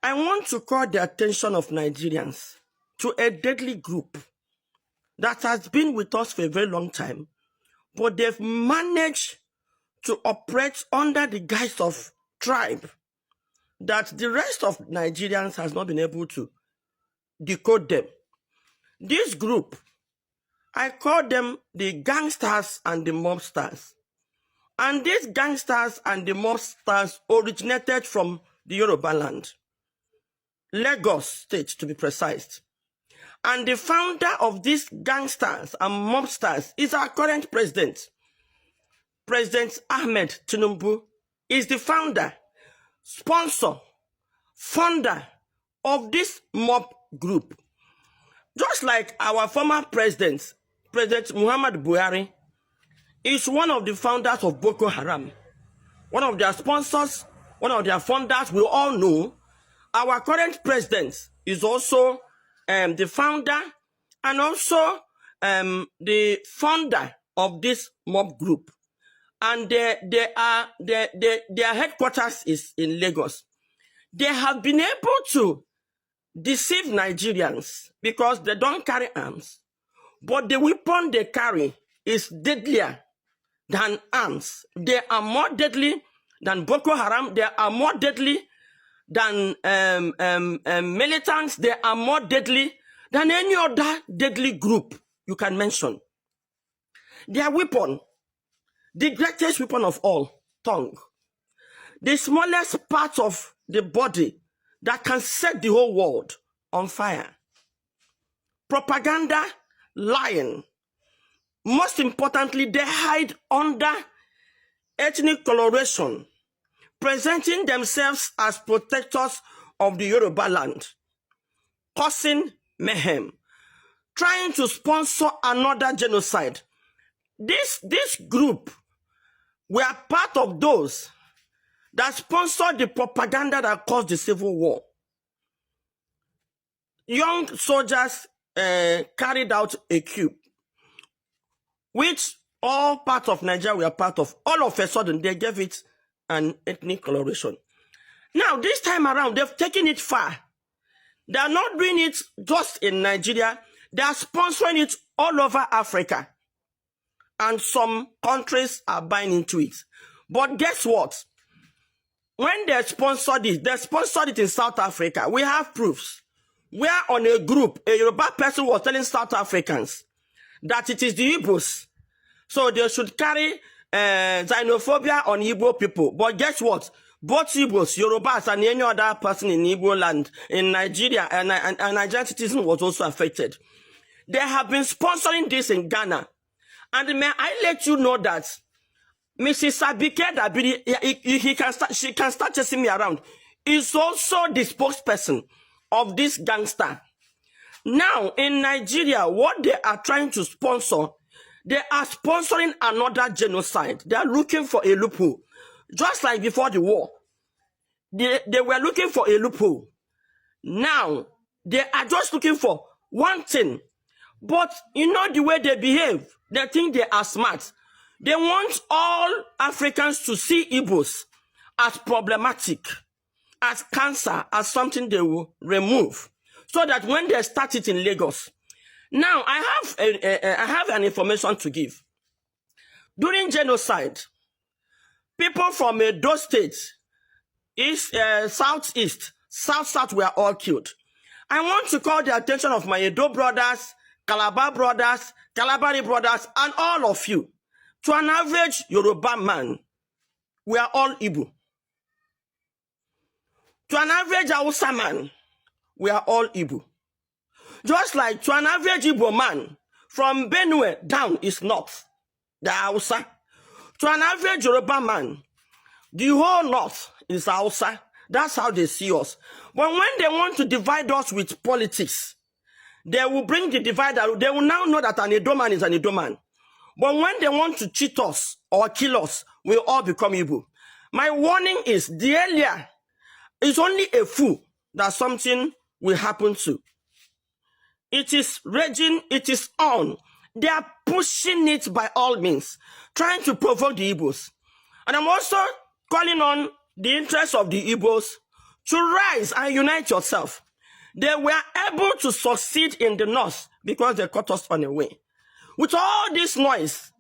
I want to call the attention of Nigerians to a deadly group that has been with us for a very long time, but they've managed to operate under the guise of tribe that the rest of Nigerians has not been able to decode them. This group, I call them the gangsters and the mobsters. And these gangsters and the mobsters originated from the Yoruba land, Lagos State to be precise. And the founder of these gangsters and mobsters is our current president. President Ahmed Tinubu is the founder, sponsor, founder of this mob group. Just like our former president, President Muhammad Buhari, is one of the founders of Boko Haram. One of their sponsors, one of their founders, we all know. Our current president is also the founder and also the founder of this mob group. And their headquarters is in Lagos. They have been able to deceive Nigerians because they don't carry arms, but the weapon they carry is deadlier than arms. They are more deadly than Boko Haram. They are more deadly than militants. They are more deadly than any other deadly group you can mention. Their weapon, the greatest weapon of all, tongue. The smallest part of the body that can set the whole world on fire. Propaganda, lying. Most importantly, they hide under ethnic coloration, presenting themselves as protectors of the Yoruba land, causing mayhem, trying to sponsor another genocide. This group were part of those that sponsored the propaganda that caused the civil war. Young soldiers carried out a coup, which all parts of Nigeria were part of. All of a sudden, they gave it an ethnic coloration. Now, this time around, they've taken it far. They are not doing it just in Nigeria. They are sponsoring it all over Africa. And some countries are buying into it. But guess what? When they sponsored it in South Africa. We have proofs. Where on a group, a Yoruba person was telling South Africans that it is the Igbos. So they should carry xenophobia on Igbo people. But guess what? Both Igbos, Yorubas, and any other person in Igbo land, in Nigeria, and Nigerian citizen was also affected. They have been sponsoring this in Ghana. And may I let you know that Mrs. Abike Dabiri, she can start chasing me around, is also the spokesperson of this gangster. Now, in Nigeria, what they are trying to sponsor, they are sponsoring another genocide. They are looking for a loophole. Just like before the war, they were looking for a loophole. Now, they are just looking for one thing. But you know the way they behave, they think they are smart. They want all Africans to see Igbos as problematic, as cancer, as something they will remove. So that when they start it in Lagos. Now, I have an information to give. During genocide, people from those states, east, southeast, south were all killed. I want to call the attention of my Edo brothers, Calabar brothers, Calabari brothers, and all of you. To an average Yoruba man, we are all Igbo. To an average Hausa man, we are all Igbo. Just like to an average Igbo man, from Benue down is north, the Hausa. To an average Yoruba man, the whole north is Hausa. That's how they see us. But when they want to divide us with politics, they will bring the divider. They will now know that an Edo man is an Edo man. But when they want to cheat us or kill us, we all become Igbo. My warning is, the earlier, it's only a fool that something will happen to. It is raging, it is on. They are pushing it by all means, trying to provoke the Igbos. And I'm also calling on the interests of the Igbos to rise and unite yourself. They were able to succeed in the north because they caught us on the way. With all this noise,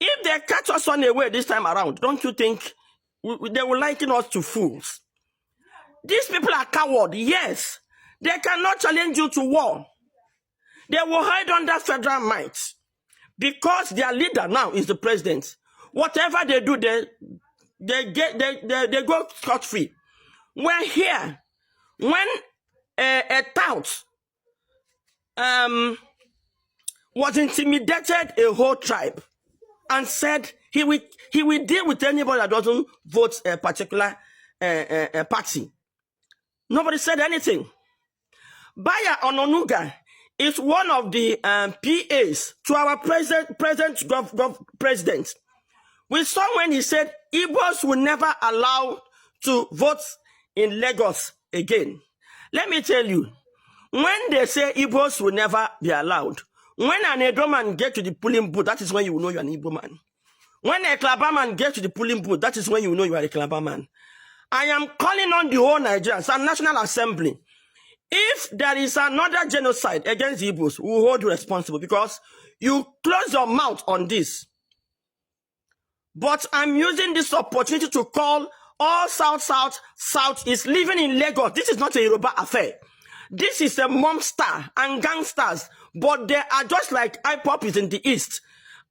if they catch us on the way this time around, don't you think they will liken us to fools? These people are cowards, yes. They cannot challenge you to war. They will hide under federal might because their leader now is the president. Whatever they do, they go scot-free. We're here. When a tout was intimidated a whole tribe and said he will deal with anybody that doesn't vote a particular party. Nobody said anything. Baya Ononuga is one of the PAs to our president. We saw when he said Igbos will never allow to vote in Lagos again. Let me tell you, when they say Igbos will never be allowed, when an Edo man gets to the polling booth, that is when you will know you're an Igbo man. When a Calabar man gets to the polling booth, that is when you know you are a Calabar man. I am calling on the whole Nigerians and National Assembly. If there is another genocide against the Igbos, we will hold you responsible because you close your mouth on this. But I'm using this opportunity to call all South is living in Lagos. This is not a Yoruba affair. This is a monster and gangsters, but they are just like IPOP is in the east.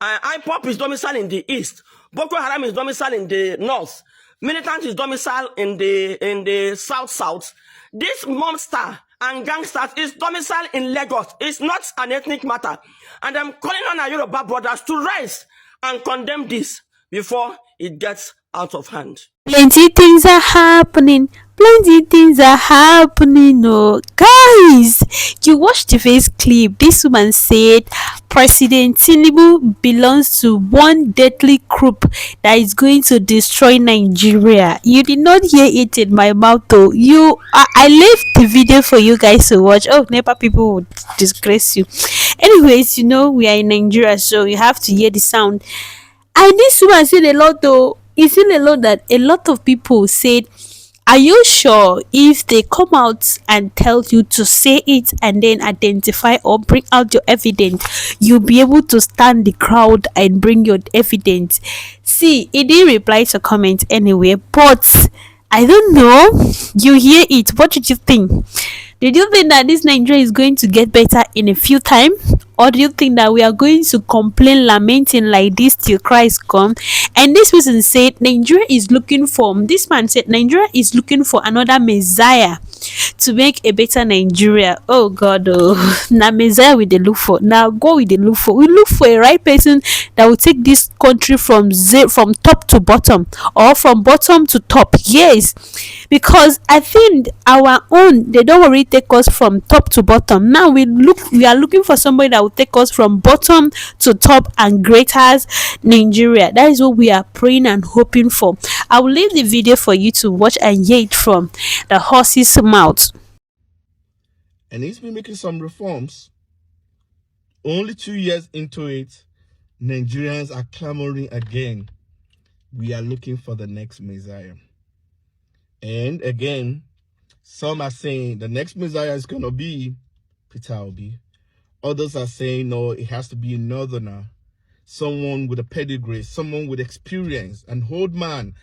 IPOP is domiciled in the east. Boko Haram is domiciled in the north. Militant is domiciled in the south. This monster and gangsters is domiciled in Lagos. It's not an ethnic matter. And I'm calling on our Yoruba brothers to rise and condemn this before it gets out of hand. Plenty things are happening. Oh, guys, you watched the first clip. This woman said President Tinubu belongs to one deadly group that is going to destroy Nigeria. You did not hear it in my mouth though. I left the video for you guys to watch. Oh, NEPA people would disgrace you. Anyways, we are in Nigeria, so you have to hear the sound. And this woman said a lot though. It said a lot that a lot of people said, are you sure if they come out and tell you to say it and then identify or bring out your evidence, you'll be able to stand the crowd and bring your evidence? See, he didn't reply to comment anyway, but I don't know. You hear it. What did you think? Did you think that this Nigeria is going to get better in a few time? Or do you think that we are going to complain, lamenting like this till Christ come? And this person said Nigeria is looking for, this man said Nigeria is looking for another Messiah to make a better Nigeria. Oh God, oh. Now Messiah we they look for. Now go with the look for. We look for a right person that will take this country from top to bottom, or from bottom to top. Yes, because I think our own, they don't already take us from top to bottom. Now we are looking for somebody that will take us from bottom to top and greater Nigeria. That is what we are praying and hoping for. I will leave the video for you to watch and hear it from the horse's mouth. And he's been making some reforms. Only 2 years into it, Nigerians are clamoring again. We are looking for the next Messiah. And again, some are saying the next Messiah is going to be Peter Obi. Others are saying, no, it has to be a northerner, someone with a pedigree, someone with experience, an old man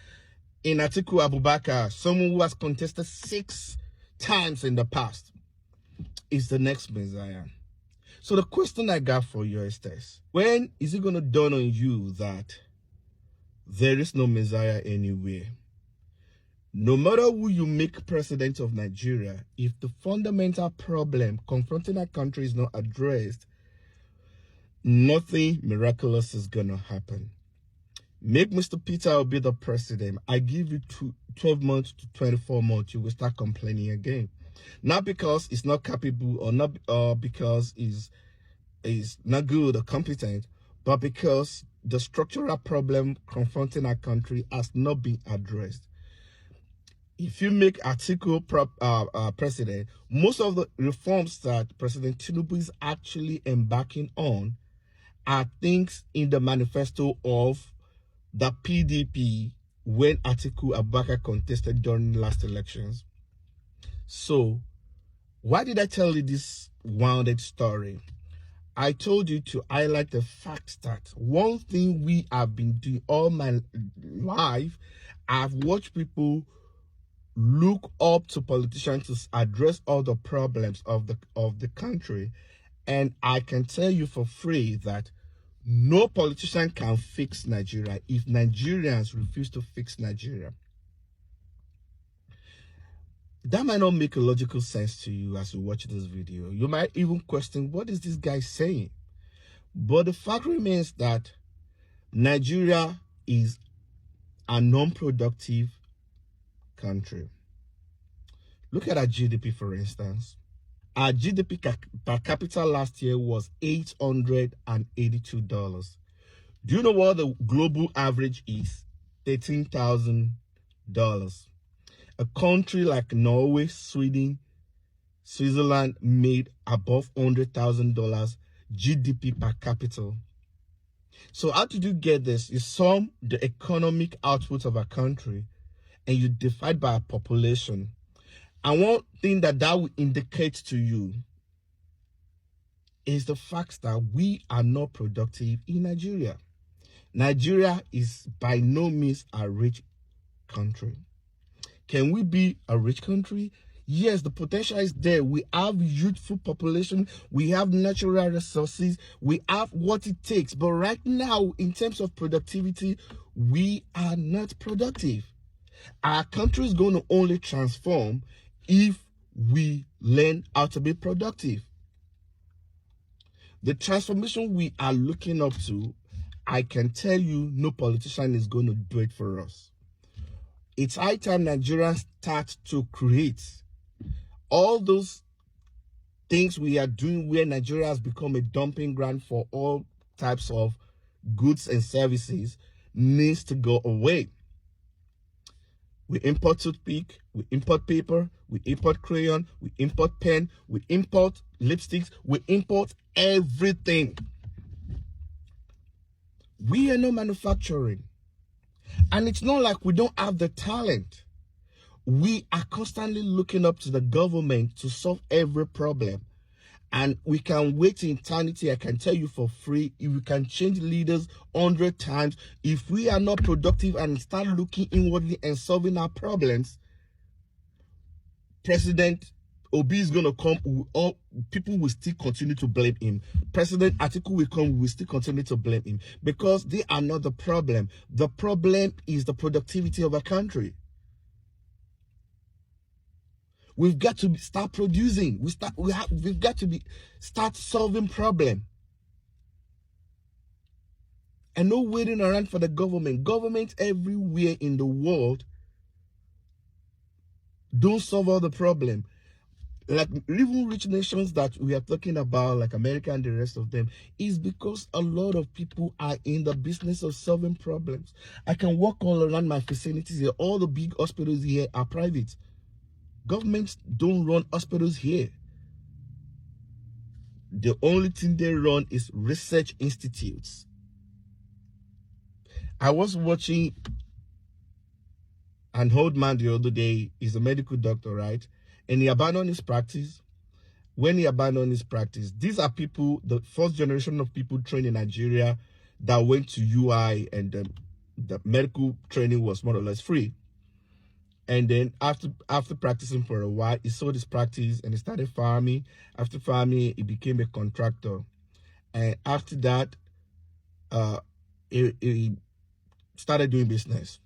in Atiku Abubakar, someone who has contested 6 times in the past, is the next Messiah. So the question I got for you is this: when is it going to dawn on you that there is no Messiah anywhere? No matter who you make president of Nigeria, if the fundamental problem confronting our country is not addressed, nothing miraculous is going to happen. Make Mr. Peter Obi the president. I give you 12 months to 24 months, you will start complaining again. Not because it's not capable or not because he's not good or competent, but because the structural problem confronting our country has not been addressed. If you make Atiku president, most of the reforms that President Tinubu is actually embarking on are things in the manifesto of the PDP when Atiku Abubakar contested during the last elections. So why did I tell you this wounded story? I told you to highlight the fact that one thing we have been doing all my life, I've watched people look up to politicians to address all the problems of the country, and I can tell you for free that no politician can fix Nigeria if Nigerians refuse to fix Nigeria. That might not make a logical sense to you as you watch this video. You might even question, what is this guy saying? But the fact remains that Nigeria is a non-productive country. Look at our GDP, for instance. Our GDP per capita last year was $882. Do you know what the global average is? $13,000. A country like Norway, Sweden, Switzerland made above $100,000 GDP per capita. So how did you get this? You sum the economic output of a country and you divide by a population. And one thing that will indicate to you is the fact that we are not productive in Nigeria. Nigeria is by no means a rich country. Can we be a rich country? Yes, the potential is there. We have youthful population. We have natural resources. We have what it takes. But right now, in terms of productivity, we are not productive. Our country is going to only transform if we learn how to be productive. The transformation we are looking up to, I can tell you, no politician is going to do it for us. It's high time Nigerians start to create all those things we are doing where Nigeria has become a dumping ground for all types of goods and services needs to go away. We import toothpick, we import paper, we import crayon, we import pen, we import lipsticks, we import everything. We are not manufacturing. And it's not like we don't have the talent. We are constantly looking up to the government to solve every problem. And we can wait in eternity. I can tell you for free, if we can change leaders 100 times, if we are not productive and start looking inwardly and solving our problems, President Obi is going to come, all people will still continue to blame him. President Atiku will come, we will still continue to blame him, because they are not the problem. The problem is the productivity of a country. We've got to start producing. We've got to start solving problem. And no waiting around for the government. Government everywhere in the world don't solve all the problem. Like even rich nations that we are talking about, like America and the rest of them, is because a lot of people are in the business of solving problems. I can walk all around my facilities here. All the big hospitals here are private. Governments don't run hospitals here. The only thing they run is research institutes. I was watching an old man the other day. He's a medical doctor, right? And he abandoned his practice. When he abandoned his practice, these are people, the first generation of people trained in Nigeria that went to UI, and the medical training was more or less free. And then after practicing for a while, he sold his practice and he started farming. After farming, he became a contractor. And after that, he started doing business.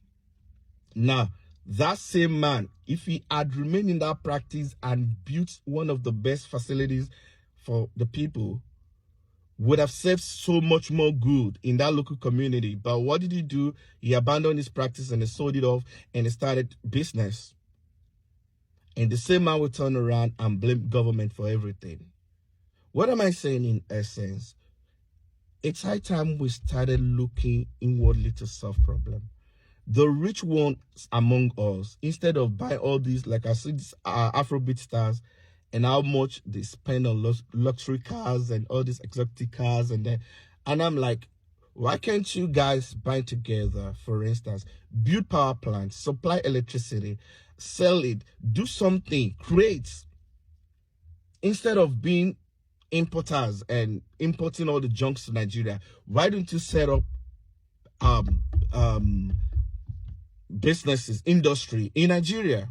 Now, that same man, if he had remained in that practice and built one of the best facilities for the people, would have served so much more good in that local community. But what did he do? He abandoned his practice and he sold it off and he started business. And the same man will turn around and blame government for everything. What am I saying in essence? It's high time we started looking inwardly to solve problems. The rich ones among us, instead of buying all these, like I said, Afrobeat stars, and how much they spend on luxury cars and all these exotic cars, and I'm like, why can't you guys bind together, for instance, build power plants, supply electricity, sell it, do something, create. Instead of being importers and importing all the junks to Nigeria, why don't you set up businesses, industry in Nigeria?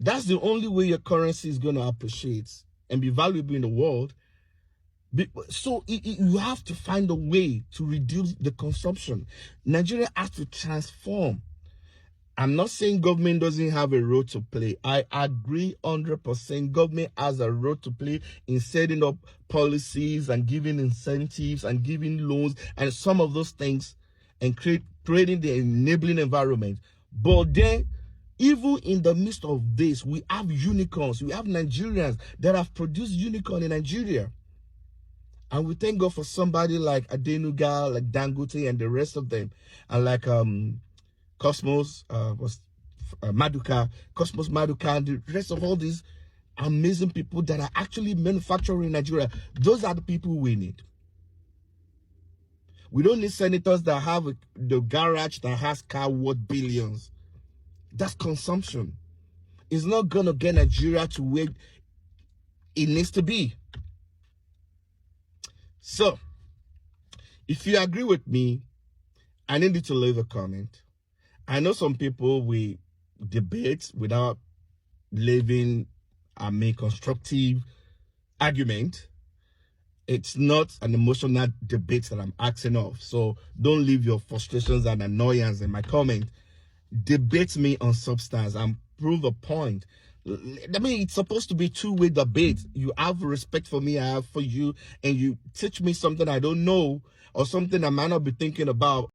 That's the only way your currency is going to appreciate and be valuable in the world. So you have to find a way to reduce the consumption. Nigeria has to transform. I'm not saying government doesn't have a role to play. I agree 100%. Government has a role to play in setting up policies and giving incentives and giving loans and some of those things and creating the enabling environment. But then, even in the midst of this, we have unicorns. We have Nigerians that have produced unicorn in Nigeria. And we thank God for somebody like Adenuga, like Dangote, and the rest of them. And like Cosmos, Maduka, Cosmos Maduka, and the rest of all these amazing people that are actually manufacturing in Nigeria. Those are the people we need. We don't need senators that have the garage that has car worth billions. That's consumption. It's not going to get Nigeria to where it needs to be. So, if you agree with me, I need you to leave a comment. I know some people will debate without leaving a constructive argument. It's not an emotional debate that I'm asking of. So don't leave your frustrations and annoyance in my comment. Debate me on substance and prove a point. I mean, it's supposed to be two-way debate. You have respect for me, I have for you, and you teach me something I don't know or something I might not be thinking about.